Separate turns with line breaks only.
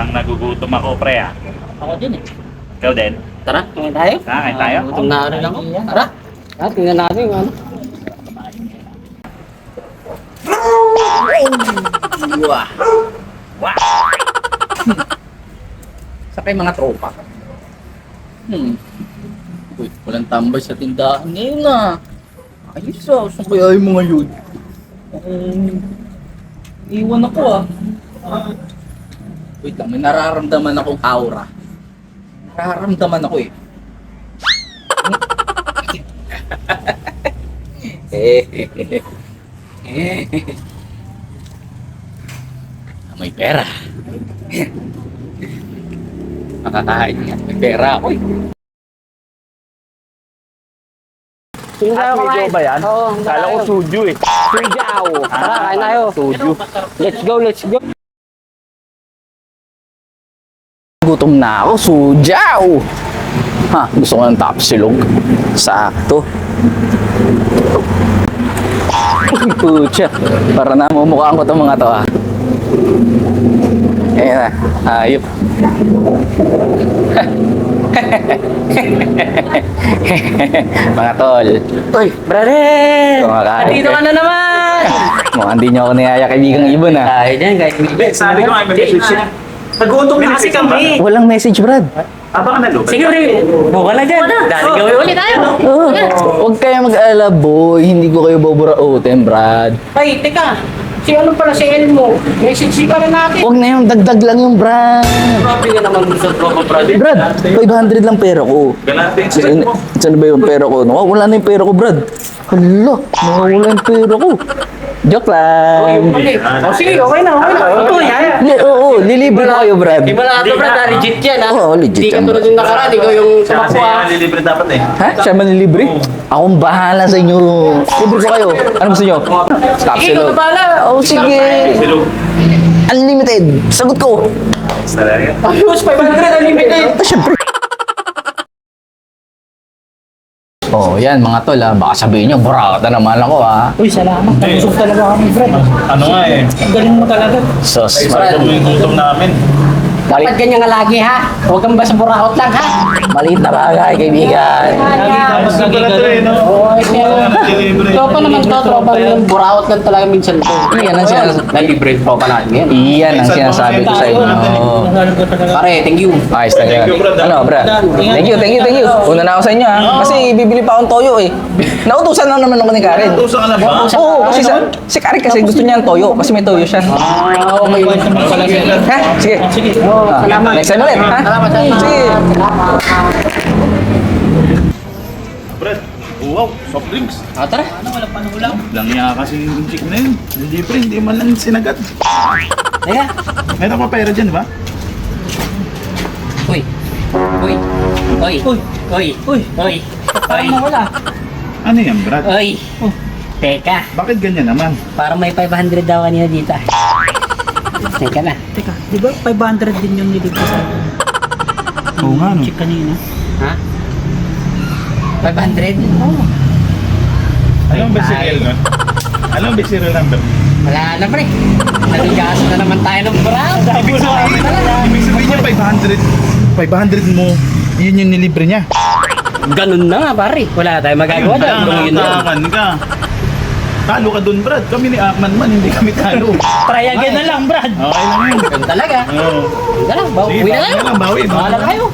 Parang nagugutom ako, pre, ah.
Ako din eh.
Ikaw din?
Tara, kain tayo.
Kain tayo?
Gutom na rin ako. Tara. Tara, tingnan natin yung ano.
Wah. Wah. Sa kay mga tropa. Uy, walang tambay sa tindahan ngayon ah. Ayos ah, saan kaya yung mga yun? Iwan ako ah. Wait lang, may nararamdaman akong aura. Nararamdaman ako eh. May pera. Makakain nga. May pera ako eh.
Sino tayo kumain?
ba yan?
Oo,
Kala ko suju eh.
Sujaw. Tara, kain tayo.
Suju.
Let's go, let's go.
Gutom na ako, sujaw! Ha, gusto ko ng tapsilog. Sakto. Pucha, para na mumukhaan ko itong mga to ah. Ayan na, ayop. Mga tol.
Uy, brother!
Kumakain
Andito ka na naman!
Mukhang di nyo ako niyaya kaibigang ibon ah.
Ay, dyan, guys.
Sabi ko nga, may message siya. Nagutom na kasi kami.
Walang message, Brad.
Baka nalupit.
Sige, Rin. Buka na dyan. Dali gawin ulit tayo.
Oh, huwag kayo mag-alala, boy. Hindi ko kayo buburaotin, Brad.
Ay, teka. Si ano pala si Elmo? Message ka na natin.
Huwag na yung dagdag lang yung Brad.
Grabe ka naman sa tropa, brother.
Brad, 500 lang pera ko.
Galante yung
Saan, saan ba yung pera ko? Wala na yung pera ko, Brad. Hala, nawawala yung pera ko. Joke lang.
Oh, sige, okay na, okay na. Ito, yan.
Oo, lilibre ko kayo, Brad.
Di ba na ito, brad? Legit yan, ha?
Oo, legit
Di ka
yan,
tulad
brad.
yung nakaraan. Ikaw yung
Kasi
tumakbo, ha?
nalilibre dapat eh.
Ha? Siya manilibre? Akong bahala sa inyo. Libre ko kayo. Ano gusto nyo?
Ikaw
Capsule.
na pala.
Oh, sige.
Silog.
Unlimited. Sagot ko.
Talaga.
Ayos, 500 unlimited.
Ah, syempre. Oh, yan mga tol ah. Baka sabihin nyo, burata naman ako ah.
Uy, salamat. Nabusog talaga kami, Brad.
Ano nga eh.
Ang galing mo talaga.
Sos.
Parang yung gutom namin.
Dapat ganyan nga lagi, ha? Huwag kang basta buraot lang, ha?
Maliit na bagay, kaibigan.
Tapos na pala ito eh, no?
Oo,
Nalilibre.
tropa naman to, tropa yung buraot lang talaga minsan to.
Iyan ang sinasabi.
Nalibre tropa natin yan.
Iyan ang sinasabi ko sa inyo.
Pare, thank you.
Ayos na
Thank you, brad.
Ano, brad? Thank you, thank you, thank you. Una na ako sa inyo ha. Kasi bibili pa akong toyo eh. Nautusan lang naman ako ni Karen.
Tusa ka na ba?
Oo, kasi si Karen kasi gusto niya ng toyo. Kasi may toyo siya.
Ah, okay.
Ha? Sige.
Sige.
Ah,
Salamat.
Next time ulit, ha?
Salamat, salamat.
Sige.
Brad, wow, soft drinks.
Ah, tara.
Lang niya kasi yung chick na yun. Hindi pre, hindi man lang sinagat.
Teka.
Meron pa pera dyan, ba?
Uy. Uy. Uy. Uy. Uy. Uy. Uy. Parang nawala.
Ano yan, Brad?
Uy. Teka.
Bakit ganyan naman?
Parang may 500 daw kanina dito. Teka na.
Teka, di ba 500 din yung nilibre sa akin?
Oo nga, no?
Check kanina.
Ha? 500? Oo.
Alam ba si Riel, no? Alam ba si Riel number?
Wala na, pre. Naligas na naman tayo ng brown.
Ibig sabihin niya 500 mo, yun yung nilibre niya.
Ganun na nga, pare. Wala na tayong magagawa dyan. Yun na.
Nakakakan ka. Talo ka dun, Brad. Kami ni Akman man, hindi kami talo.
Try again na lang, Brad.
Okay lang yun.
Ganun talaga.
Oo.
Ganun lang.
Sige,
Bawi na
bawi
lang.
na lang, bawi.
Bahala kayo.